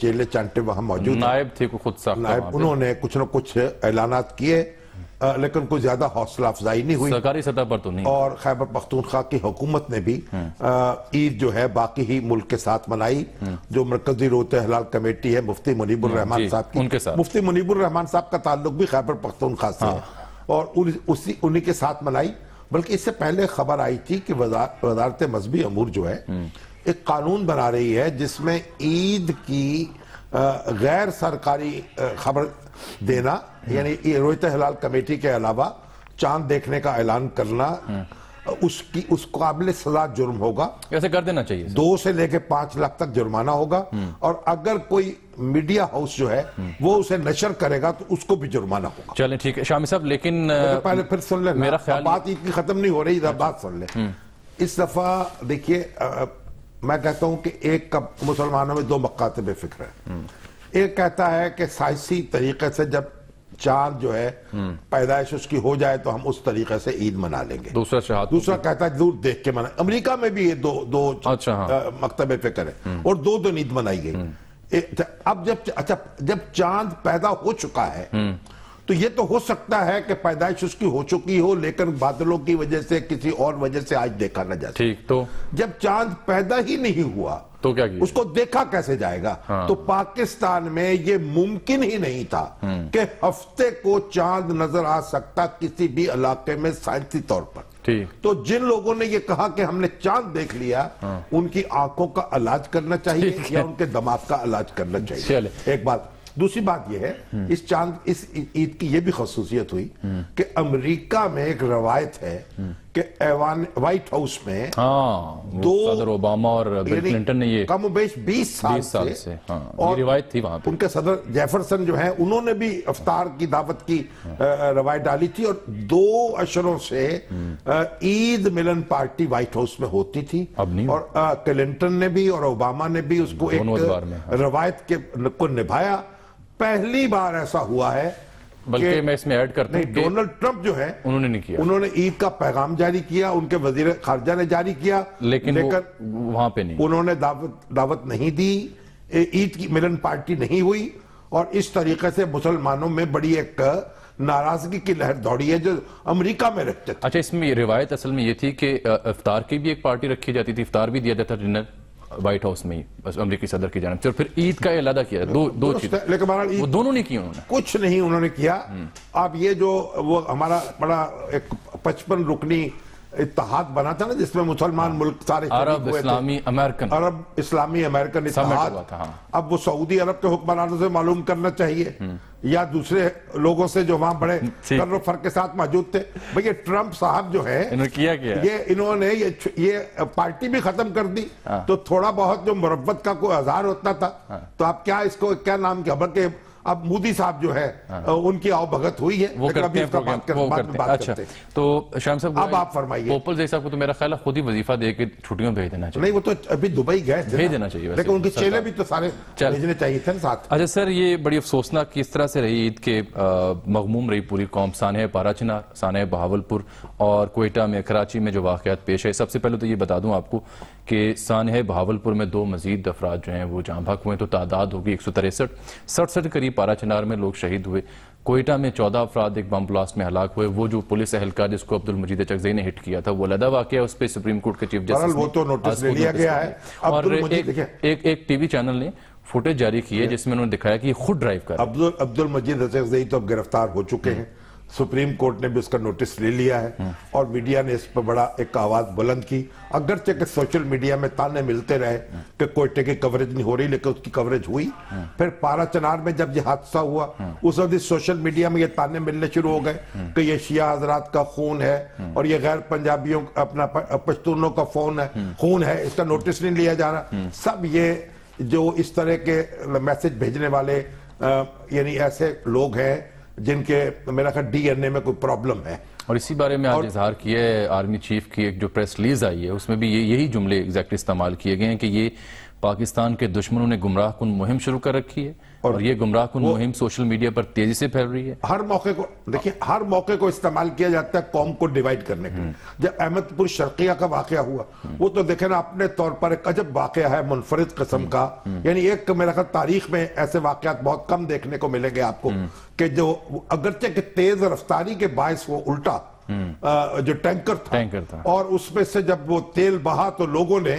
چیلے چانٹے وہاں موجود نائب تھے کو خود ساختہ نائب انہوں نے کچھ نہ کچھ اعلانات کیے لیکن کوئی زیادہ حوصلہ افزائی نہیں ہوئی سرکاری سطح پر تو نہیں. اور خیبر پختونخوا کی حکومت نے بھی عید جو ہے باقی ہی ملک کے ساتھ منائی. جو مرکزی روزہ ہلال کمیٹی ہے مفتی منیب الرحمان صاحب کی, ان کے ساتھ مفتی منیب الرحمان صاحب کا تعلق بھی خیبر پختونخوا سے ہے اور انہی کے ساتھ منائی. بلکہ اس سے پہلے خبر آئی تھی کہ وزارت مذہبی امور جو ہے ایک قانون بنا رہی ہے جس میں عید کی غیر سرکاری خبر دینا, یعنی روزہ ہلال کمیٹی کے علاوہ چاند دیکھنے کا اعلان کرنا اس قابل سزا جرم ہوگا. ایسے کر دینا چاہیے. 2 سے لے کے 5 لاکھ تک جرمانہ ہوگا اور اگر کوئی میڈیا ہاؤس جو ہے وہ اسے نشر کرے گا تو اس کو بھی جرمانہ ہوگا. چلیں ٹھیک ہے شامی صاحب, لیکن پہلے پھر سن لیں, میرا خیال بات عید کی ختم نہیں ہو رہی, بات سن لیں. اس دفعہ دیکھیے میں کہتا ہوں کہ ایک مسلمانوں میں 2 مکاتب فکر ہے. ایک کہتا ہے کہ سائنسی طریقے سے جب چاند جو ہے پیدائش اس کی ہو جائے تو ہم اس طریقے سے عید منا لیں گے. دوسرا کہتا ہے دور دیکھ کے منائیں. امریکہ میں بھی یہ دو مکتب فکر ہے اور 2 دن عید منائی گئی. اب جب چاند پیدا ہو چکا ہے تو یہ تو ہو سکتا ہے کہ پیدائش اس کی ہو چکی ہو لیکن بادلوں کی وجہ سے کسی اور وجہ سے آج دیکھا نہ جا سکے. تو جب چاند پیدا ہی نہیں ہوا تو کیا کیا, اس کو دیکھا کیسے جائے گا؟ تو پاکستان میں یہ ممکن ہی نہیں تھا کہ ہفتے کو چاند نظر آ سکتا کسی بھی علاقے میں سائنسی طور پر. تو جن لوگوں نے یہ کہا کہ ہم نے چاند دیکھ لیا ان کی آنکھوں کا علاج کرنا چاہیے یا ان کے دماغ کا علاج کرنا چاہیے. ایک بات. دوسری بات یہ ہے اس عید کی یہ بھی خصوصیت ہوئی کہ امریکہ میں ایک روایت ہے کہ وائٹ ہاؤس میں صدر اوباما اور بل کلنٹن نے یہ کم و بیش 20 سال سے اور روایت تھی وہاں پہ. ان کے صدر جیفرسن جو ہیں انہوں نے بھی افطار کی دعوت کی روایت ڈالی تھی اور 2 اشروں سے عید ملن پارٹی وائٹ ہاؤس میں ہوتی تھی اور کلنٹن نے بھی اور اوباما نے بھی اس کو ایک روایت کو نبھایا. پہلی بار ایسا ہوا ہے بلکہ میں اس میں ایڈ کرتا ہوں ڈونلڈ ٹرمپ جو ہے انہوں نے نہیں کیا. انہوں نے عید کا پیغام جاری کیا, ان کے وزیر خارجہ نے جاری کیا لیکن وہاں پہ نہیں, انہوں نے دعوت نہیں دی, عید کی ملن پارٹی نہیں ہوئی اور اس طریقے سے مسلمانوں میں بڑی ایک ناراضگی کی لہر دوڑی ہے جو امریکہ میں رہتے تھے. اچھا, اس میں روایت اصل میں یہ تھی کہ افطار کی بھی ایک پارٹی رکھی جاتی تھی, افطار بھی دیا جاتا تھا ڈنر وائٹ ہاؤس میں ہی بس امریکی صدر کی جانب سے, اور پھر عید کا علیحدہ کیا. 2 چیزیں لیکن وہ دونوں نہیں کی, انہوں نے کچھ نہیں انہوں نے کیا. اب یہ جو وہ ہمارا بڑا ایک 55 رکنی اتحاد بنا تھا نا جس میں مسلمان ملک سارے عرب اسلامی امریکن اتحاد, اب وہ سعودی عرب کے حکمرانوں سے معلوم کرنا چاہیے یا دوسرے لوگوں سے جو وہاں بڑے کر و فر کے ساتھ موجود تھے. بھئی یہ ٹرمپ صاحب جو ہے انہوں نے یہ پارٹی بھی ختم کر دی تو تھوڑا بہت جو مربت کا کوئی اظہار ہوتا تھا تو آپ کیا اس کو کیا نام کیا, بلکہ اب مودی صاحب جو ہے ان کی آؤ بھگت ہوئی ہے وہ کرتے ہیں. اچھا تو شام صاحب اب آپ فرمائیے. پوپل جی صاحب کو تو میرا خیال ہے خود ہی وظیفہ دے کے چھٹیوں بھیج دینا چاہیے. نہیں وہ تو ابھی دبئی گئے تھے, بھیج دینا چاہیے لیکن ان کے چیلے بھی تو سارے بھیجنے چاہیے تھے ساتھ. اچھا سر, یہ بڑی افسوسناک کس طرح سے رہی عید کے مغموم رہی پوری قوم. سانحہ پارا چنار, سانحہ بہاولپور اور کوئٹہ میں کراچی میں جو واقعات پیش ہے, سب سے پہلے تو یہ بتا دوں آپ کو کہ سانحہ بہاولپور میں 2 مزید افراد جو ہیں وہ جاں بحق ہوئے, تو تعداد ہوگی 163. 67 قریب پارا چنار میں لوگ شہید ہوئے. کوئٹہ میں 14 افراد ایک بم بلاسٹ میں ہلاک ہوئے. وہ جو پولیس اہلکار جس کو عبدالمجید چکزئی نے ہٹ کیا تھا وہ علیحدہ واقعہ, اس پہ سپریم کورٹ کے چیف جسٹس وہ تو نوٹس لے لیا گیا ہے. اور ایک ٹی وی چینل نے فوٹیج جاری کی ہے جس میں انہوں نے دکھایا کہ یہ خود ڈرائیو کر رہا ہے. عبدالمجید چکزئی تو اب گرفتار ہو چکے ہیں, سپریم کورٹ نے بھی اس کا نوٹس لے لیا ہے اور میڈیا نے اس پر بڑا ایک آواز بلند کی. اگرچہ کہ سوشل میڈیا میں تانے ملتے رہے کہ کوئٹے کی کوریج نہیں ہو رہی, لیکن اس کی کوریج ہوئی. پھر پارا چنار میں جب یہ حادثہ ہوا اس وقت سوشل میڈیا میں یہ تانے ملنے شروع ہو گئے کہ یہ شیعہ حضرات کا خون ہے اور یہ غیر پنجابیوں اپنا پشتونوں کا خون ہے, اس کا نوٹس نہیں لیا جا رہا. سب یہ جو اس طرح کے میسج بھیجنے والے یعنی ایسے لوگ ہیں جن کے میرا خیال ڈی این اے میں کوئی پرابلم ہے. اور اسی بارے میں آج اظہار کیا ہے آرمی چیف کی, ایک جو پریس ریلیز آئی ہے اس میں بھی یہی جملے ایگزیکٹلی استعمال کیے گئے ہیں کہ یہ پاکستان کے دشمنوں نے گمراہ کن مہم شروع کر رکھی ہے اور یہ گمراہ کن مہم سوشل میڈیا پر تیزی سے پھیل رہی ہے. ہر موقع کو دیکھیں، ہر موقع کو استعمال کیا جاتا ہے قوم کو ڈیوائیڈ کرنے کے. جب احمد پور شرقیہ کا واقعہ ہوا وہ تو دیکھیں نا اپنے طور پر ایک عجب واقعہ ہے، منفرد قسم کا. یعنی ایک میرا خیال تاریخ میں ایسے واقعات بہت کم دیکھنے کو ملیں گے آپ کو کہ جو اگرچہ کہ تیز رفتاری کے باعث وہ الٹا جو ٹینکر تھا اور اس میں سے جب وہ تیل بہا تو لوگوں نے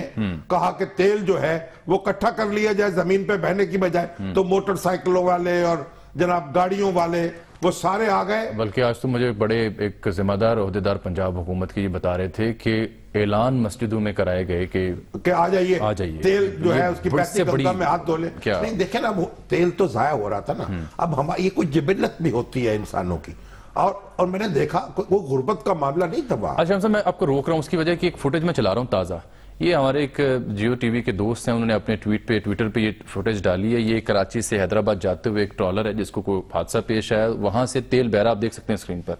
کہا کہ تیل جو ہے وہ کٹھا کر لیا جائے زمین پہ بہنے کی بجائے، تو موٹر سائیکلوں والے اور جناب گاڑیوں والے وہ سارے آ گئے. بلکہ آج تو مجھے بڑے ایک ذمہ دار عہدیدار پنجاب حکومت کی یہ بتا رہے تھے کہ اعلان مسجدوں میں کرائے گئے کہ آ جائیے تیل جو ہے اس کی پیسی گنگا میں ہاتھ دھو لیں. نہیں دیکھیں نا وہ تیل تو ضائع ہو رہا تھا نا. اب ہماری یہ کوئی جبلت بھی ہوتی ہے انسانوں کی، اور میں نے دیکھا وہ غربت کا معاملہ نہیں تھا وہاں. اچھا صاحب میں آپ کو روک رہا ہوں اس کی وجہ کہ ایک فوٹیج میں چلا رہا ہوں تازہ. یہ ہمارے ایک جیو ٹی وی کے دوست ہیں، انہوں نے اپنے ٹویٹر پہ یہ فوٹیج ڈالی ہے. یہ کراچی سے حیدرآباد جاتے ہوئے ایک ٹرالر ہے جس کو کوئی حادثہ پیش آیا، وہاں سے تیل بہ رہا، آپ دیکھ سکتے ہیں اسکرین پر.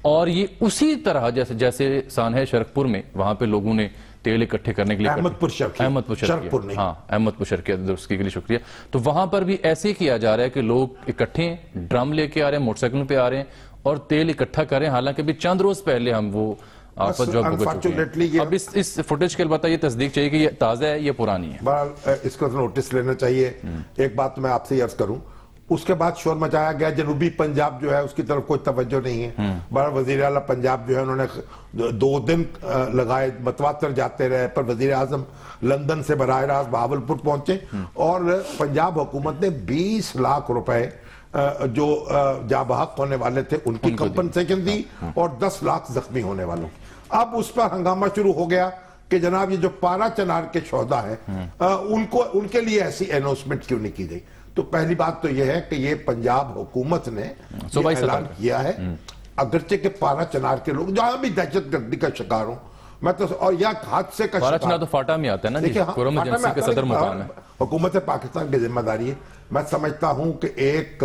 اور یہ اسی طرح جیسے سانحہ شرقپور میں وہاں پہ لوگوں نے تیل اکٹھے کرنے کے لیے احمد پور شرقپور، ہاں احمد پور شرقیہ درستگی کے لیے شکریہ. تو وہاں پر بھی ایسے ہی کیا جا رہا ہے کہ لوگ اکٹھے ہیں، ڈرم لے کے آ رہے ہیں، موٹر سائیکلوں پہ آ رہے ہیں اور تیل اکٹھا کر رہے ہیں. حالانکہ بھی چند روز پہلے ہم وہ آفت جو بھگت چکے ہیں. اب اس فوٹیج کے البتہ یہ تصدیق چاہیے کہ یہ تازہ ہے، یہ پرانی ہے. بہرحال اس کو نوٹس لینا چاہیے. ایک بات میں آپ سے عرض کروں، اس کے بعد شور مچایا گیا جنوبی پنجاب جو ہے اس کی طرف کوئی توجہ نہیں ہے. بہرحال وزیر اعلیٰ پنجاب جو ہے انہوں نے 2 دن لگائے، متواتر جاتے رہے، پر وزیر اعظم لندن سے براہ راست بہاولپور پہنچے اور پنجاب حکومت نے 20 لاکھ روپے جو جاں بحق ہونے والے تھے ان کی کمپنسیشن دی اور 10 لاکھ زخمی ہونے والوں. اب اس پر ہنگامہ شروع ہو گیا کہ جناب یہ جو پارا چنار کے شہداء ہیں ان کے لیے ایسی اناؤنسمنٹ کیوں نہیں کی گئی. تو پہلی بات تو یہ ہے کہ یہ پنجاب حکومت نے اعلان کیا ہے، اگرچہ کہ پارا چنار کے لوگ جہاں بھی دہشت گردی کا شکار ہوں، میں تو اور یا حادثے کا پارا چنار تو فاٹا میں آتا ہے نا جی، قرم ایجنسی کے صدر مقام ہے. حکومت پاکستان کی ذمہ داری ہے. میں سمجھتا ہوں کہ ایک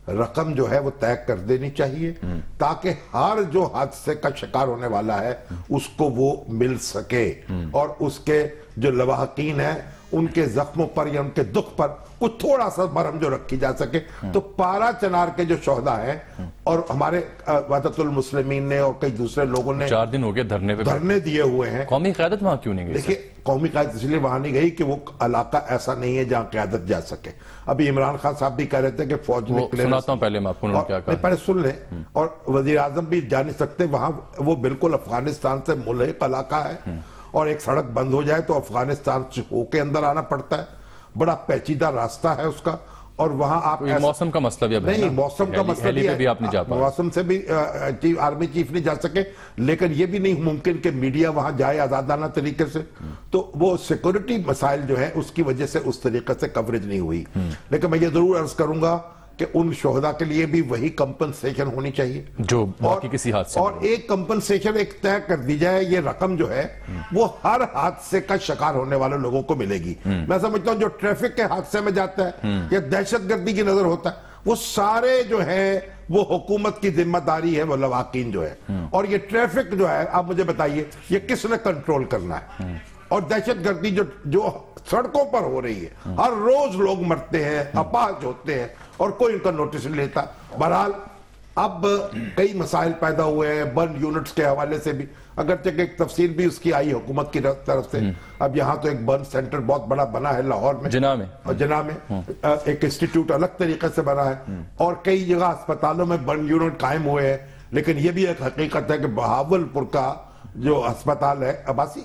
رقم جو ہے وہ طے کر دینی چاہیے تاکہ ہر جو حادثے کا شکار ہونے والا ہے اس کو وہ مل سکے اور اس کے جو لواحقین ہیں ان کے زخموں پر یا ان کے دکھ پر کچھ تھوڑا سا برہم جو رکھی جا سکے. تو پارا چنار کے جو شہداء ہیں اور ہمارے وحدت المسلمین نے اور کئی دوسرے لوگوں نے 4 دن ہو گئے دھرنے دیے ہوئے ہیں. قومی قیادت وہاں کیوں نہیں گئی؟ دیکھیں قومی قیادت اس لیے وہاں نہیں گئی کہ وہ علاقہ ایسا نہیں ہے جہاں قیادت جا سکے. ابھی عمران خان صاحب بھی کہہ رہے تھے کہ فوج میں سناتا ہوں پہلے میں آپ کو کیا کہا، پہلے سن لیں. اور وزیر اعظم بھی جا نہیں سکتے وہاں، وہ بالکل افغانستان سے ملحق علاقہ ہے اور ایک سڑک بند ہو جائے تو افغانستان سے ہو کے اندر آنا پڑتا ہے. بڑا پیچیدہ راستہ ہے اس کا. اور وہاں آپ موسم کا مسئلہ بھی نہیں، موسم کا مسئلہ بھی آپ نہیں جا پائے، موسم سے بھی آرمی چیف نہیں جا سکے. لیکن یہ بھی نہیں ممکن کہ میڈیا وہاں جائے آزادانہ طریقے سے. تو وہ سیکورٹی مسائل جو ہیں اس کی وجہ سے اس طریقے سے کوریج نہیں ہوئی. لیکن میں یہ ضرور عرض کروں گا کہ ان شہداء کے لیے بھی وہی کمپنسیشن ہونی چاہیے جو باقی کسی حادثے، اور ایک کمپنسیشن ایک طے کر دی جائے. یہ رقم جو ہے وہ ہر حادثے کا شکار ہونے والے لوگوں کو ملے گی. میں سمجھتا ہوں جو ٹریفک کے حادثے میں جاتا ہے یا دہشت گردی کی نظر ہوتا ہے وہ سارے جو ہے وہ حکومت کی ذمہ داری ہے، وہ لواحقین جو ہے. اور یہ ٹریفک جو ہے آپ مجھے بتائیے یہ کس نے کنٹرول کرنا ہے؟ اور دہشت گردی جو سڑکوں پر ہو رہی ہے، ہر روز لوگ مرتے ہیں، اپاہج ہوتے ہیں اور کوئی ان کا نوٹس نہیں لیتا. بہرحال اب کئی مسائل پیدا ہوئے ہیں برن یونٹس کے حوالے سے بھی، اگرچہ کہ ایک تفصیل بھی اس کی آئی حکومت کی طرف سے. اب یہاں تو ایک برن سینٹر بہت بڑا بنا ہے لاہور میں، جناح میں ایک انسٹیٹیوٹ الگ طریقے سے بنا ہے اور کئی جگہ اسپتالوں میں برن یونٹ قائم ہوئے ہیں. لیکن یہ بھی ایک حقیقت ہے کہ بہاولپور کا جو ہسپتال ہے عباسی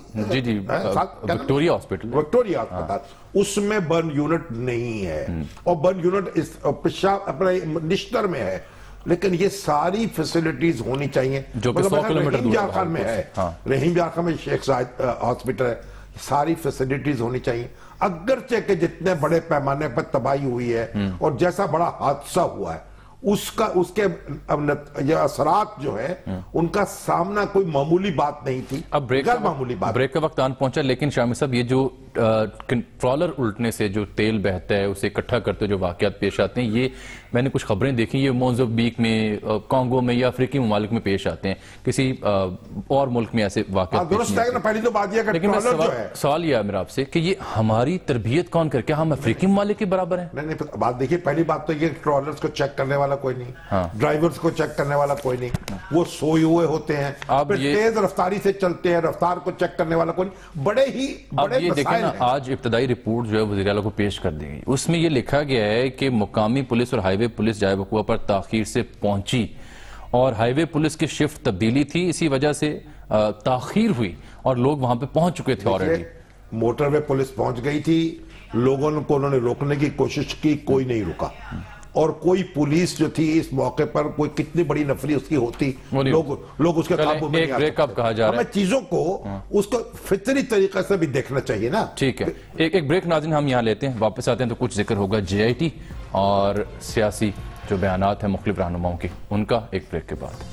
وکٹوریا ہسپتال اس میں برن یونٹ نہیں ہے اور برن یونٹ اپنے نشتر میں ہے. لیکن یہ ساری فیسلٹیز ہونی چاہیے جو کہ 100 کلومیٹر دور جارخان میں ہے. رحیم جارخان میں شیخ زاید ہاسپٹل ہے. ساری فیسلٹیز ہونی چاہیے. اگرچہ کہ جتنے بڑے پیمانے پر تباہی ہوئی ہے اور جیسا بڑا حادثہ ہوا ہے اس کے اثرات جو ہے ان کا سامنا کوئی معمولی بات نہیں تھی. اب بریک کا وقت آن پہنچا، لیکن شامی صاحب یہ جو ٹرالر الٹنے سے جو تیل بہتا ہے اسے اکٹھا کرتے جو واقعات پیش آتے ہیں، یہ میں نے کچھ خبریں دیکھی، یہ موزمبیق میں، کانگو میں یا افریقی ممالک میں پیش آتے ہیں، کسی اور ملک میں ایسے واقعات پیش نہیں آتے۔ پہلی تو بات یہ کہ لیکن سوال یہ ہے میرا آپ سے کہ یہ ہماری تربیت کون کر، کیا ہم افریقی ممالک کے برابر ہیں؟ نہیں، بات دیکھیے، پہلی بات تو یہ ٹرالرز کو چیک کرنے والا کوئی نہیں، ڈرائیورز کو چیک کرنے والا کوئی نہیں، وہ سوئے ہوئے ہوتے ہیں، تیز رفتاری سے چلتے ہیں، رفتار کو چیک کرنے والا کوئی نہیں، بڑے دیکھیں نا، آج ابتدائی رپورٹ جو ہے وزیر اعلیٰ کو پیش کر دی گئی، اس میں یہ لکھا گیا ہے کہ مقامی پولیس اور ہائی وے پولیس جائے وقوع پر تاخیر سے پہنچی، اور ہائی وے پولیس کی شفٹ تبدیلی تھی، اسی وجہ سے تاخیر ہوئی اور لوگ وہاں پہ پہنچ چکے تھے آلریڈی۔ موٹر وے پولیس پہنچ گئی تھی، لوگوں کو انہوں نے روکنے کی کوشش کی، کوئی نہیں رکا، اور کوئی پولیس جو تھی اس موقع پر، کوئی کتنی بڑی نفری اس کی ہوتی، لوگ اس کے قابو میں نہیں آ سکتے۔ ہمیں چیزوں کو اس کو فطری طریقے سے بھی دیکھنا چاہیے نا۔ ٹھیک ہے، ایک بریک ناظرین ہم یہاں لیتے ہیں، واپس آتے ہیں تو کچھ ذکر ہوگا جے آئی ٹی اور سیاسی جو بیانات ہیں مختلف رہنماؤں کی، ان کا ایک بریک کے بعد۔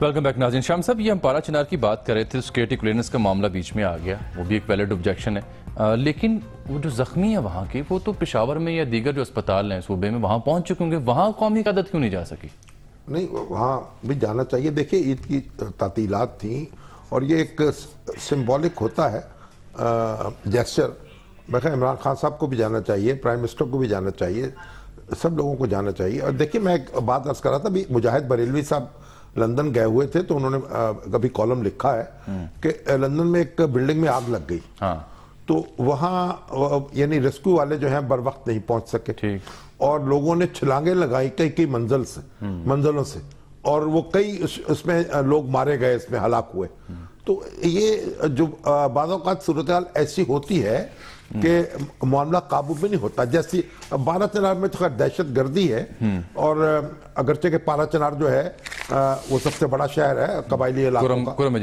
ویلکم بیک ناظرین۔ شام صاحب، یہ ہم پارا چنار کی بات کر رہے تھے، سیکیورٹی کلیئرنس کا معاملہ بیچ میں آ گیا، وہ بھی ایک ویلڈ آبجیکشن ہے، لیکن وہ جو زخمی ہیں وہاں کے، وہ تو پشاور میں یا دیگر جو اسپتال ہیں صوبے میں وہاں پہنچ چکے ہوں گے، وہاں قومی قیادت کیوں نہیں جا سکی؟ نہیں، وہاں بھی جانا چاہیے۔ دیکھیں، عید کی تعطیلات تھیں اور یہ ایک سمبولک ہوتا ہے جیسچر، بخیر عمران خان صاحب کو بھی جانا چاہیے، پرائم منسٹر کو بھی جانا چاہیے، سب لوگوں کو جانا چاہیے۔ اور دیکھیں، میں ایک بات عرض کر رہا تھا، مجاہد بریلوی صاحب لندن گئے ہوئے تھے تو انہوں نے کبھی کالم لکھا ہے کہ لندن میں ایک بلڈنگ میں آگ لگ گئی، تو وہاں یعنی ریسکیو والے جو ہیں بر وقت نہیں پہنچ سکے، اور لوگوں نے چھلانگیں لگائی کئی منزلوں سے، اور وہ کئی اس میں لوگ مارے گئے، اس میں ہلاک ہوئے۔ تو یہ جو بعض اوقات صورتحال ایسی ہوتی ہے کہ معاملہ قابو میں نہیں ہوتا، جیسی پارا چنار میں تو خیر دہشت گردی ہے، اور اگرچہ کہ پارا چنار جو ہے وہ سب سے بڑا شہر ہے قبائلی علاقوں کا، قرم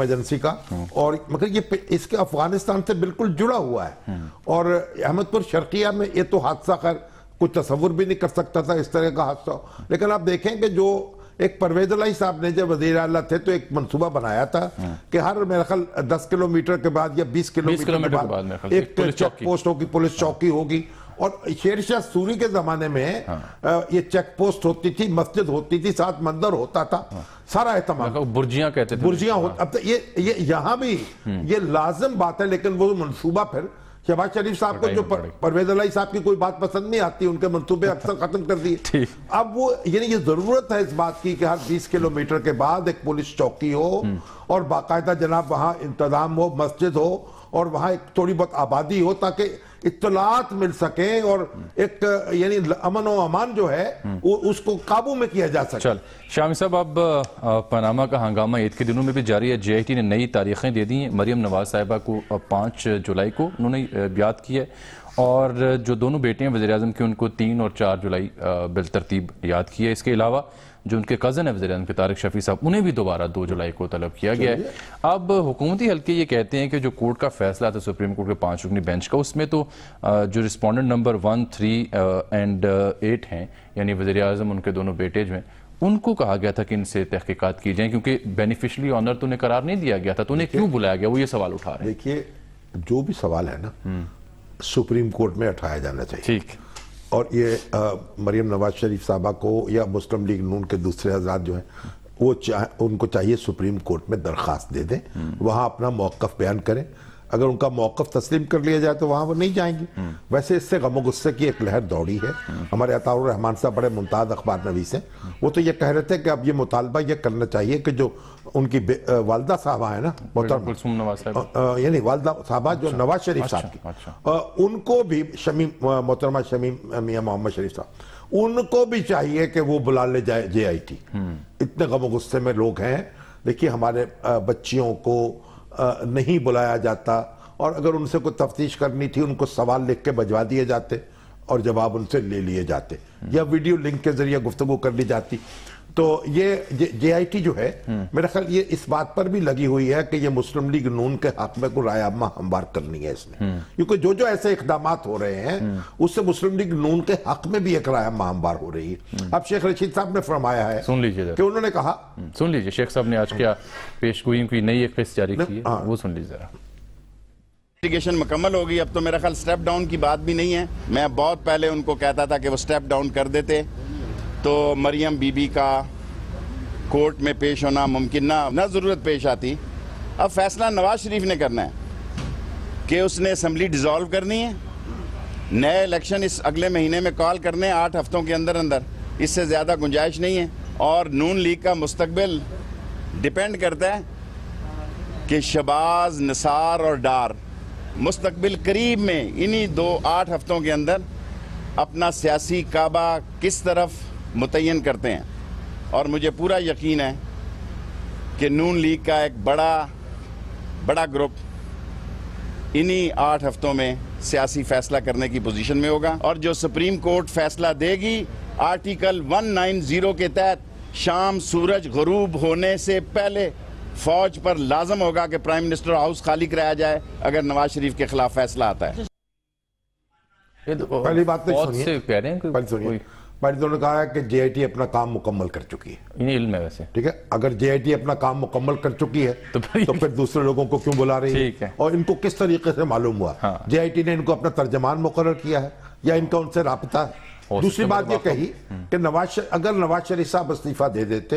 ایجنسی کا، اور مگر یہ اس کے افغانستان سے بالکل جڑا ہوا ہے، اور احمد پور شرقیہ میں یہ تو حادثہ خیر کوئی تصور بھی نہیں کر سکتا تھا اس طرح کا حادثہ، لیکن آپ دیکھیں کہ جو ایک پرویز الہی صاحب نے جب وزیر اعلیٰ تھے تو ایک منصوبہ بنایا تھا کہ ہر میرے خیال 10 کلومیٹر کے بعد یا 20 کلومیٹر کے بعد ایک چیک پوسٹ ہوگی، پولیس چوکی ہوگی، اور شیر شاہ سوری کے زمانے میں یہ چیک پوسٹ ہوتی تھی، مسجد ہوتی تھی، ساتھ مندر ہوتا تھا، سارا اہتمام، برجیاں کہتے تھے، برجیاں ہوتا۔ اب یہ یہاں بھی یہ لازم بات ہے، لیکن وہ منصوبہ پھر شہباز شریف صاحب کو جو پرویز الہی صاحب کی کوئی بات پسند نہیں آتی، ان کے منصوبے اکثر ختم کر دیے۔ اب وہ یعنی یہ ضرورت ہے اس بات کی کہ ہر 20 کلومیٹر کے بعد ایک پولیس چوکی ہو، اور باقاعدہ جناب وہاں انتظام ہو، مسجد ہو، اور وہاں ایک تھوڑی بہت آبادی ہو، تاکہ اطلاعات مل سکیں اور ایک یعنی امن و امان جو ہے اس کو قابو میں کیا جا سکے۔ شامی صاحب، اب پاناما کا ہنگامہ عید کے دنوں میں بھی جاری ہے، جے آئی ٹی نے نئی تاریخیں دے دی ہیں، مریم نواز صاحبہ کو 5 جولائی کو انہوں نے یاد کیا ہے، اور جو دونوں بیٹے ہیں وزیر اعظم کے ان کو 3 اور 4 جولائی بالترتیب یاد کیا ہے۔ اس کے علاوہ جو ان کے کزن ہیں وزیر اعظم کے طارق شفیع صاحب، انہیں بھی دوبارہ 2 جولائی کو طلب کیا گیا ہے۔ اب حکومتی حلقے یہ کہتے ہیں کہ جو کورٹ کا فیصلہ تھا سپریم کورٹ کے 5 رکنی بینچ کا، اس میں تو جو رسپونڈنٹ نمبر 1، 3 اینڈ 8 ہیں، یعنی وزیر اعظم ان کے دونوں بیٹے جو ہیں، ان کو کہا گیا تھا کہ ان سے تحقیقات کی جائیں، کیونکہ بینیفیشلی آنر تو انہیں قرار نہیں دیا گیا تھا، تو انہیں کیوں بلایا گیا، وہ یہ سوال اٹھا رہے ہیں۔ دیکھیے، جو بھی سوال ہے نا سپریم کورٹ میں اٹھایا جانا چاہیے، ٹھیک، اور یہ مریم نواز شریف صاحبہ کو یا مسلم لیگ نون کے دوسرے حضرات جو ہیں وہ ان کو چاہیے سپریم کورٹ میں درخواست دے دیں، وہاں اپنا موقف بیان کریں، اگر ان کا موقف تسلیم کر لیا جائے تو وہاں وہ نہیں جائیں گی۔ ویسے اس سے غم و غصے کی ایک لہر دوڑی ہے، ہمارے عطاء الرحمان صاحب بڑے ممتاز اخبار نویس ہیں، وہ تو یہ کہہ رہے تھے کہ اب یہ مطالبہ یہ کرنا چاہیے کہ جو ان کی والدہ صاحبہ ہیں نا محترمہ، یعنی والدہ صاحبہ جو نواز شریف صاحب کی، ان کو بھی محترمہ شمیم میاں محمد شریف صاحب، ان کو بھی چاہیے کہ وہ بلا لے جائے جے آئی ٹی۔ اتنے غم و غصے میں لوگ ہیں، دیکھیے ہمارے بچیوں کو نہیں بلایا جاتا، اور اگر ان سے کوئی تفتیش کرنی تھی ان کو سوال لکھ کے بھجوا دیے جاتے اور جواب ان سے لے لیے جاتے، یا ویڈیو لنک کے ذریعے گفتگو کر لی جاتی۔ تو یہ جے آئی ٹی جو ہے میرا خیال یہ اس بات پر بھی لگی ہوئی ہے کہ یہ مسلم لیگ نون کے حق میں کوئی رائے عامہ ہموار کرنی ہے اس میں، کیونکہ جو ایسے اقدامات ہو رہے ہیں اس سے مسلم لیگ نون کے حق میں بھی ایک رائے عامہ ہموار ہو رہی ہے۔ اب شیخ رشید صاحب نے فرمایا ہے سن لیجیے کہ انہوں نے کہا، سن لیجیے شیخ صاحب نے آج کیا پیش گوئی کی نئی ایک قسط جاری کی ہے، وہ سن لیجیے ذرا۔ انویسٹیگیشن مکمل ہو گئی، اب تو میرا خیال سٹیپ ڈاؤن کی بات بھی نہیں ہے۔ میں بہت پہلے ان کو کہتا تھا کہ وہ سٹیپ ڈاؤن کر دیتے تو مریم بی بی کا کورٹ میں پیش ہونا ممکن نہ ضرورت پیش آتی۔ اب فیصلہ نواز شریف نے کرنا ہے کہ اس نے اسمبلی ڈیزالو کرنی ہے، نئے الیکشن اس اگلے مہینے میں کال کرنے ہیں 8 ہفتوں کے اندر، اس سے زیادہ گنجائش نہیں ہے۔ اور نون لیگ کا مستقبل ڈیپینڈ کرتا ہے کہ شہباز، نثار اور ڈار مستقبل قریب میں انہی 8 ہفتوں کے اندر اپنا سیاسی کعبہ کس طرف متعین کرتے ہیں، اور مجھے پورا یقین ہے کہ نون لیگ کا ایک بڑا گروپ انہی 8 ہفتوں میں سیاسی فیصلہ کرنے کی پوزیشن میں ہوگا، اور جو سپریم کورٹ فیصلہ دے گی آرٹیکل 190 کے تحت شام سورج غروب ہونے سے پہلے فوج پر لازم ہوگا کہ پرائم منسٹر ہاؤس خالی کرایا جائے اگر نواز شریف کے خلاف فیصلہ آتا ہے۔ پہلی بات پہلے تو نے کہا ہے کہ جے آئی ٹی اپنا کام مکمل کر چکی ہے، انہیں علم ہے ویسے، ٹھیک ہے، اگر جے آئی ٹی اپنا کام مکمل کر چکی ہے تو پھر دوسرے لوگوں کو کیوں بلا رہی ہے، اور ان کو کس طریقے سے معلوم ہوا جے آئی ٹی نے ان کو اپنا ترجمان مقرر کیا ہے یا ان کا ان سے رابطہ ہے؟ دوسری بات یہ کہی کہ اگر نواز شریف صاحب استعفیٰ دے دیتے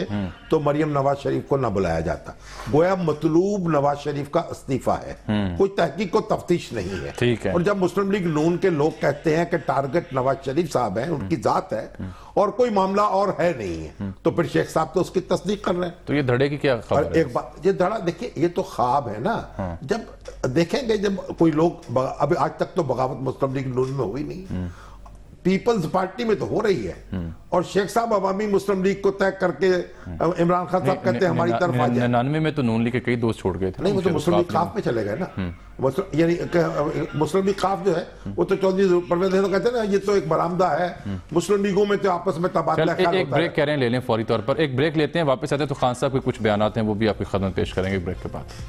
تو مریم نواز شریف کو نہ بلایا جاتا، گویا مطلوب نواز شریف کا استعفیٰ ہے، کوئی تحقیق و تفتیش نہیں ہے۔ اور جب مسلم لیگ نون کے لوگ کہتے ہیں کہ ٹارگٹ نواز شریف صاحب ہیں، ان کی ذات ہے اور کوئی معاملہ اور ہے نہیں ہے، تو پھر شیخ صاحب تو اس کی تصدیق کر رہے ہیں۔ تو یہ دھڑے کی کیا خبر ہے؟ ایک بات، یہ دھڑا دیکھیں، یہ تو خواب ہے نا، جب دیکھیں گے جب کوئی لوگ، ابھی آج تک تو بغاوت مسلم لیگ نون میں ہوئی نہیں، پیپلز پارٹی میں تو ہو رہی ہے، اور شیخ صاحب عوامی مسلم لیگ کو طے کر کے عمران خان صاحب کہتے ہیں ہماری طرف آ جائے۔ 99 میں تو نون لیگ کے کئی دوست چھوڑ گئے تھے، نہیں وہ تو مسلم لیگ خاف میں چلے گئے نا، یعنی مسلم لیگ خاف جو ہے وہ تو چودھری پرویز تو کہتے ہیں نا یہ تو ایک برآمدہ ہے، مسلم لیگوں میں تو آپس میں تبادلہ خیال ہوتا ہے۔ ایک بریک کہہ رہے ہیں لے لیں فوری طور پر، ایک بریک لیتے ہیں، واپس آتے ہیں تو خان صاحب کے کچھ بیانات ہیں وہ بھی آپ کی خدمت پیش کریں گے بریک کے بعد۔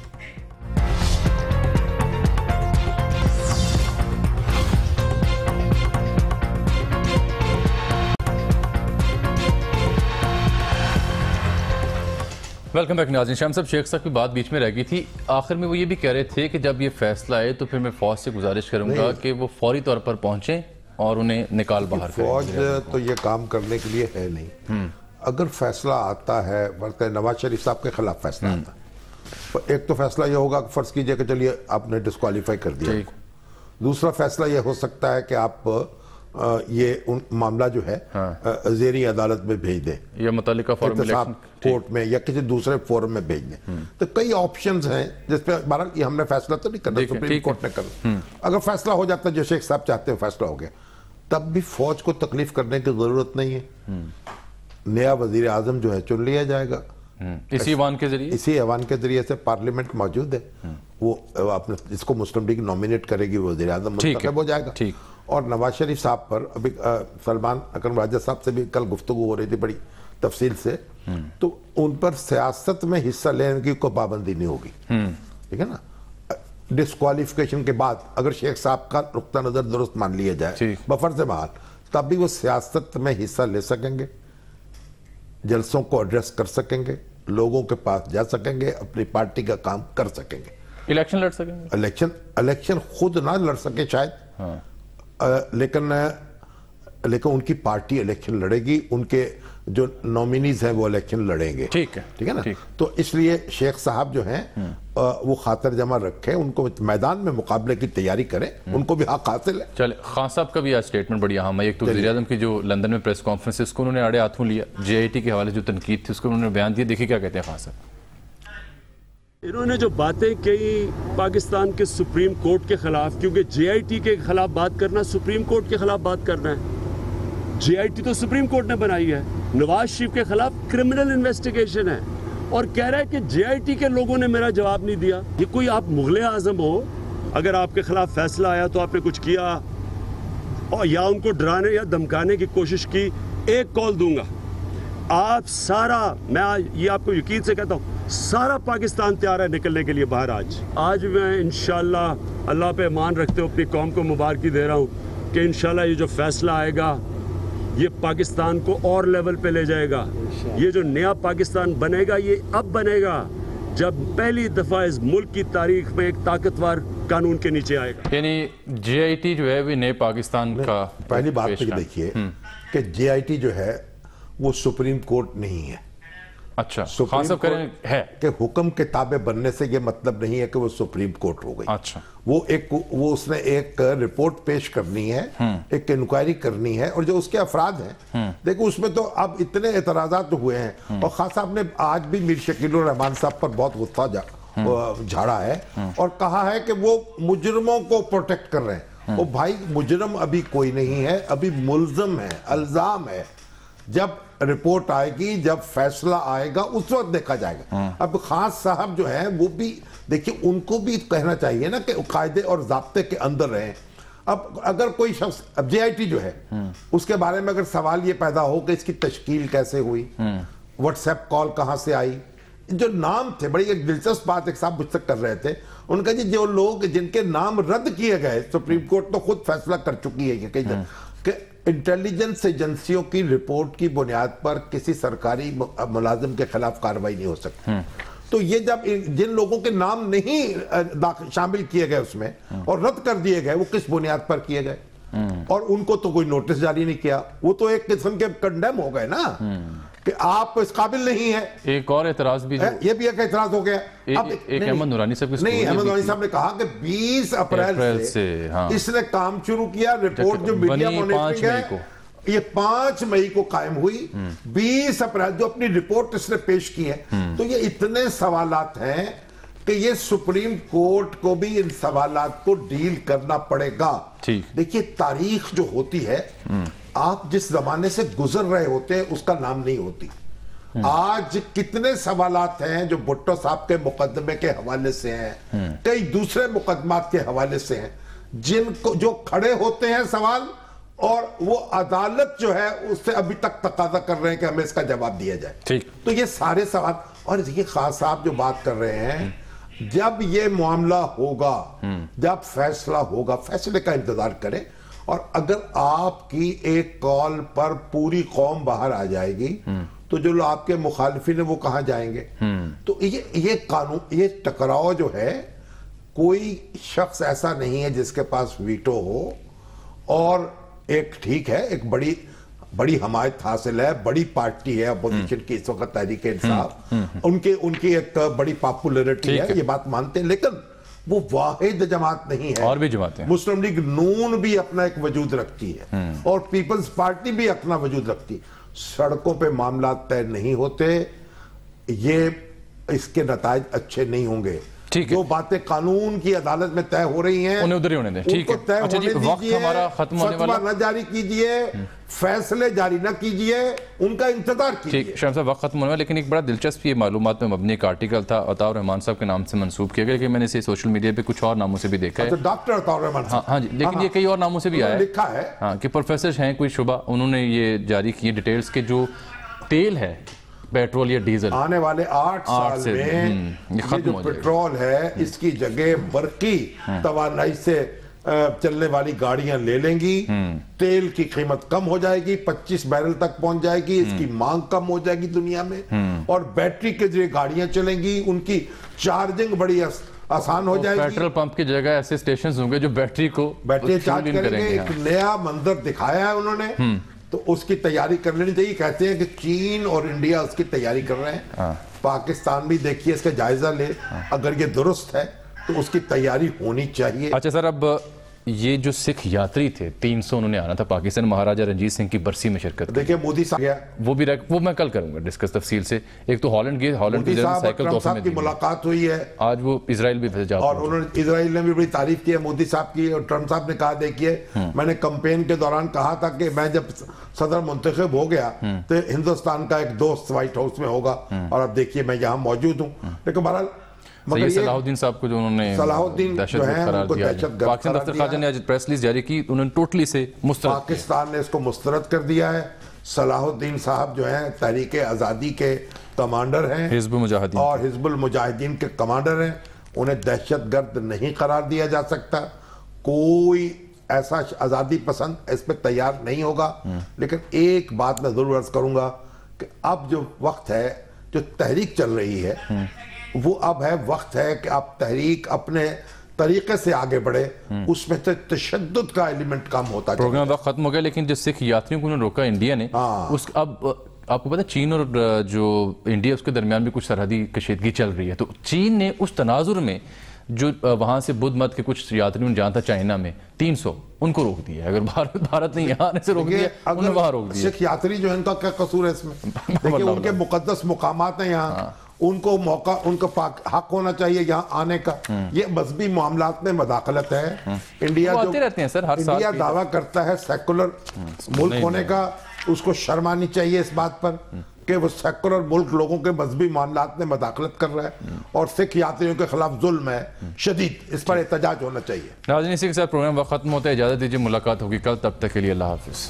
ویلکم بیک ناظرین۔ شام صاحب، شیخ صاحب کی بات بیچ میں رہ گئی تھی، آخر میں وہ یہ بھی کہہ رہے تھے کہ جب یہ فیصلہ آئے تو پھر میں فوج سے گزارش کروں گا کہ وہ فوری طور پر پہنچیں اور انہیں نکال باہر کریں۔ فوج تو یہ کام کرنے کے لیے ہے نہیں، اگر فیصلہ آتا ہے بلکہ نواز شریف صاحب کے خلاف فیصلہ آتا ہے، ایک تو فیصلہ یہ ہوگا کہ فرض کیجئے کہ چلیے آپ نے ڈسکوالیفائی کر دیا، دوسرا فیصلہ یہ ہو سکتا ہے کہ آپ یہ معاملہ جو ہے زیری عدالت میں بھیج دیں یا متعلقہ فورم الیکشن کورٹ میں یا کسی دوسرے فورم میں بھیج دیں، تو کئی آپشنز ہیں جس پہ بہرحال یہ ہم نے فیصلہ تو نہیں کرنا، سپریم کورٹ نے کرنا۔ اگر فیصلہ ہو جاتا ہے جو شیخ صاحب چاہتے ہیں فیصلہ ہو گیا، تب بھی فوج کو تکلیف کرنے کی ضرورت نہیں ہے، نیا وزیر اعظم جو ہے چن لیا جائے گا اسی ایوان کے ذریعے، اسی ایوان کے ذریعے سے، پارلیمنٹ موجود ہے، وہ اپنے جس کو مسلم لیگ نومینیٹ کرے گی وزیر اعظم منتخب ہو جائے گا۔ اور نواز شریف صاحب پر ابھی سلمان اکرم راجہ صاحب سے بھی کل گفتگو ہو رہی تھی بڑی تفصیل سے، تو ان پر سیاست میں حصہ لینے کی کوئی پابندی نہیں ہوگی، ٹھیک ہے نا۔ ڈسکوالیفیکیشن کے بعد اگر شیخ صاحب کا نقطہ نظر درست مان لیا جائے بفرض محال، تب بھی وہ سیاست میں حصہ لے سکیں گے، جلسوں کو ایڈریس کر سکیں گے، لوگوں کے پاس جا سکیں گے، اپنی پارٹی کا کام کر سکیں گے، الیکشن لڑ سکیں گے۔ الیکشن خود نہ لڑ سکے شاید، لیکن ان کی پارٹی الیکشن لڑے گی، ان کے جو نومینیز ہیں وہ الیکشن لڑیں گے، ٹھیک ہے نا۔ تو اس لیے شیخ صاحب جو ہیں وہ خاطر جمع رکھیں، ان کو میدان میں مقابلے کی تیاری کریں، ان کو بھی حق حاصل ہے۔ چلے، خان صاحب کا بھی آج سٹیٹمنٹ بڑی اہم ہے، ایک تو وزیر اعظم کی جو لندن میں پریس کانفرنس ہے اس کو انہوں نے آڑے ہاتھوں لیا، جے آئی ٹی کے حوالے جو تنقید تھی اس کو انہوں نے بیان دیا، دیکھیں کیا کہتے ہیں خان صاحب۔ انہوں نے جو باتیں کہی پاکستان کے سپریم کورٹ کے خلاف، کیونکہ جے آئی ٹی کے خلاف بات کرنا سپریم کورٹ کے خلاف بات کرنا ہے، جے آئی ٹی تو سپریم کورٹ نے بنائی ہے، نواز شریف کے خلاف کرمنل انویسٹیگیشن ہے، اور کہہ رہا ہے کہ جے آئی ٹی کے لوگوں نے میرا جواب نہیں دیا۔ یہ کوئی آپ مغل اعظم ہو، اگر آپ کے خلاف فیصلہ آیا تو آپ نے کچھ کیا، اور یا ان کو ڈرانے یا دھمکانے کی کوشش کی، ایک کال دوں گا، آپ سارا، میں یہ آپ کو یقین سے کہتا ہوں، سارا پاکستان تیار ہے نکلنے کے لیے باہر آج میں انشاءاللہ اللہ پہ ایمان رکھتے ہوں اپنی قوم کو مبارکی دے رہا ہوں کہ انشاءاللہ یہ جو فیصلہ آئے گا یہ پاکستان کو اور لیول پہ لے جائے گا. یہ جو نیا پاکستان بنے گا یہ اب بنے گا جب پہلی دفعہ اس ملک کی تاریخ میں ایک طاقتور قانون کے نیچے آئے گا. یعنی جے آئی ٹی جو ہے وہ نئے پاکستان کا پہلی بات تو یہ دیکھیے کہ جے آئی ٹی جو ہے وہ سپریم کورٹ نہیں ہے. اچھا خان صاحب کریں ہے کہ حکم کتابیں بننے سے یہ مطلب نہیں ہے کہ وہ سپریم کورٹ ہو گئی. اچھا وہ اس نے ایک رپورٹ پیش کرنی ہے, ایک انکوائری کرنی ہے, اور جو اس کے افراد ہیں دیکھو اس میں تو اب اتنے اعتراضات ہوئے ہیں, اور خان صاحب نے آج بھی میر شکیل الرحمان صاحب پر بہت غصہ جھاڑا ہے اور کہا ہے کہ وہ مجرموں کو پروٹیکٹ کر رہے ہیں. وہ بھائی مجرم ابھی کوئی نہیں ہے, ابھی ملزم ہے, الزام ہے. جب رپورٹ آئے گی, جب فیصلہ آئے گا اس وقت دیکھا جائے گا. اب خان صاحب جو ہیں وہ بھی دیکھیں, ان کو بھی کہنا چاہیے نا کہ قاعدے اور ضابطے کے اندر رہیں. اب اگر کوئی شخص, اب جے آئی ٹی جو ہے اس کے بارے میں اگر سوال یہ پیدا ہو کہ اس کی تشکیل کیسے ہوئی, واٹس ایپ کال کہاں سے آئی, جو نام تھے, بڑی ایک دلچسپ بات ایک صاحب مجھ سے کر رہے تھے, ان کا جی جو لوگ جن کے نام رد کیے گئے, سپریم کورٹ تو خود فیصلہ کر چکی ہے کہ انٹیلیجنس ایجنسیوں کی رپورٹ کی بنیاد پر کسی سرکاری ملازم کے خلاف کارروائی نہیں ہو سکتی. تو یہ جب جن لوگوں کے نام نہیں شامل کیے گئے اس میں اور رد کر دیے گئے, وہ کس بنیاد پر کیے گئے, اور ان کو تو کوئی نوٹس جاری نہیں کیا, وہ تو ایک قسم کے کنڈیم ہو گئے نا کہ آپ اس قابل نہیں ہے. ایک اور اعتراض بھی یہ بھی ایک اعتراض ہو گیا. ایک احمد نورانی صاحب نہیں, احمد نورانی صاحب نے کہا کہ 20 اپریل سے اس نے کام شروع کیا. رپورٹ جو میڈیا مانیٹرنگ ہے یہ 5 مئی کو قائم ہوئی, 20 اپریل جو اپنی رپورٹ اس نے پیش کی ہے. تو یہ اتنے سوالات ہیں کہ یہ سپریم کورٹ کو بھی ان سوالات کو ڈیل کرنا پڑے گا. دیکھیے تاریخ جو ہوتی ہے, آپ جس زمانے سے گزر رہے ہوتے ہیں اس کا نام نہیں ہوتی. آج کتنے سوالات ہیں جو بھٹو صاحب کے مقدمے کے حوالے سے ہیں, کئی دوسرے مقدمات کے حوالے سے ہیں, جن کو جو کھڑے ہوتے ہیں سوال, اور وہ عدالت جو ہے اس سے ابھی تک تقاضا کر رہے ہیں کہ ہمیں اس کا جواب دیا جائے. تو یہ سارے سوال, اور یہ خان صاحب جو بات کر رہے ہیں, جب یہ معاملہ ہوگا, جب فیصلہ ہوگا, فیصلے کا انتظار کریں. اور اگر آپ کی ایک کال پر پوری قوم باہر آ جائے گی تو جو لوگ آپ کے مخالفین ہیں وہ کہاں جائیں گے. تو یہ قانون, یہ ٹکراؤ جو ہے, کوئی شخص ایسا نہیں ہے جس کے پاس ویٹو ہو, اور ایک ٹھیک ہے ایک بڑی حمایت حاصل ہے, بڑی پارٹی ہے اپوزیشن کی اس وقت تحریک انصاف, ان کی ایک بڑی پاپولرٹی ہے, یہ بات مانتے ہیں, لیکن وہ واحد جماعت نہیں ہے. اور بھی جماعتیں, مسلم لیگ نون بھی اپنا ایک وجود رکھتی ہے, اور پیپلز پارٹی بھی اپنا وجود رکھتی. سڑکوں پہ معاملات طے نہیں ہوتے, یہ اس کے نتائج اچھے نہیں ہوں گے. جو باتیں قانون کی عدالت میں طے ہو رہی ہیں انہیں ادھر ہی ہونے دیں. ٹھیک ہے, اچھا جی, وقت ہمارا ختم ہونے والا, فتویٰ نہ جاری کیجئے, فیصلے جاری نہ کیجئے, ان کا انتظار کیجئے. ٹھیک, شاہم صاحب وقت ختم ہونے والا, لیکن ایک بڑا دلچسپ یہ معلومات میں مبنی ایک آرٹیکل تھا, عطاء الرحمان صاحب کے نام سے منسوب کیا گیا, کہ میں نے اسے سوشل میڈیا پہ کچھ اور ناموں سے بھی دیکھا ہے. ڈاکٹر عطاء الرحمان صاحب, ہاں جی, لیکن یہ کئی اور ناموں سے بھی آیا لکھا ہے ہاں کہ پروفیسر ہیں کوئی شعبہ, انہوں نے یہ جاری کیے ڈیٹیلز کے جو تیل ہے پیٹرول یا ڈیزل, آنے والے 8 سال میں یہ جو پیٹرول ہے اس کی جگہ برقی توانائی سے چلنے والی گاڑیاں لے لیں گی. تیل کی قیمت کم ہو جائے گی, 25 بیرل تک پہنچ جائے گی, اس کی مانگ کم ہو جائے گی دنیا میں, اور بیٹری کے ذریعے گاڑیاں چلیں گی, ان کی چارجنگ بڑی آسان ہو جائے گی. پیٹرول پمپ کی جگہ ایسے اسٹیشنز ہوں گے جو بیٹری چارج کریں گے. ایک نیا منظر دکھایا ہے انہوں نے, تو اس کی تیاری کر لینی چاہیے. کہتے ہیں کہ چین اور انڈیا اس کی تیاری کر رہے ہیں, پاکستان بھی دیکھیے اس کا جائزہ لے, اگر یہ درست ہے تو اس کی تیاری ہونی چاہیے. اچھا سر, اب یہ جو سکھ یاتری تھے 300 انہوں نے آنا تھا پاکستان, مہاراجہ رنجیت سنگھ کی برسی میں شرکت. دیکھیں مودی صاحب گیا, وہ میں کل کروں گا ڈسکس تفصیل سے. ایک تو ہالینڈ گئے, ہالینڈ مودی صاحب اور ٹرمپ صاحب کی ملاقات ہوئی ہے, آج وہ اسرائیل بھی بھیجا, اور انہوں نے اسرائیل نے بھی بڑی تعریف کی ہے مودی صاحب کی. اور ٹرمپ صاحب نے کہا دیکھیے میں نے کمپین کے دوران کہا تھا کہ میں جب صدر منتخب ہو گیا تو ہندوستان کا ایک دوست وائٹ ہاؤس میں ہوگا, اور اب دیکھیے میں یہاں موجود ہوں. لیکن بہرحال سید صلاح الدین صاحب کو جو انہوں نے دہشت گرد قرار دیا, پاکستان دفتر خارجہ نے آج پریس ریلیز جاری کی, انہوں نے ٹوٹلی سے مسترد, پاکستان نے اس کو مسترد کر دیا ہے. صلاح الدین صاحب جو ہیں تحریک آزادی کے کمانڈر ہیں, حزب مجاہدین اور حزب المجاہدین کے کمانڈر ہیں, انہیں دہشت گرد نہیں قرار دیا جا سکتا. کوئی ایسا آزادی پسند اس پہ تیار نہیں ہوگا. لیکن ایک بات میں ضرور عرض کروں گا کہ اب جو وقت ہے, جو تحریک چل رہی ہے, وہ اب ہے وقت ہے کہ اب تحریک اپنے طریقے سے آگے بڑھے, اس میں تشدد کا ایلیمنٹ کم ہوتا ہے. پروگرام وقت ختم ہو گیا, لیکن جو سکھ یاتریوں کو انہوں نے روکا انڈیا نے, اس اب آپ کو پتا چین اور جو انڈیا اس کے درمیان بھی کچھ سرحدی کشیدگی چل رہی ہے, تو چین نے اس تناظر میں جو وہاں سے بدھ مت کے کچھ یاتریوں نے جانا تھا چائنا میں 300, ان کو روک دیا. اگر بھارت نے یہاں آنے سے روک دیا, انہوں نے وہاں روک دیا. سکھ یاتری جو ہیں ان کا کیا قصور ہے اس میں؟ دیکھیں ان کے مقدس مقامات ہیں یہاں, ان کو موقع, ان کو حق ہونا چاہیے یہاں آنے کا. یہ مذہبی معاملات میں مداخلت ہے. انڈیا انڈیا دعویٰ کرتا ہے سیکولر ملک ہونے کا, اس کو شرم آنی چاہیے اس بات پر کہ وہ سیکولر ملک لوگوں کے مذہبی معاملات میں مداخلت کر رہا ہے, اور سکھ یاتریوں کے خلاف ظلم ہے شدید, اس پر احتجاج ہونا چاہیے. ناظرین, اسی کے ساتھ پروگرام وقت ختم ہوتا ہے. اجازت دیجیے, ملاقات ہوگی کل, تب تک کے لیے اللہ حافظ.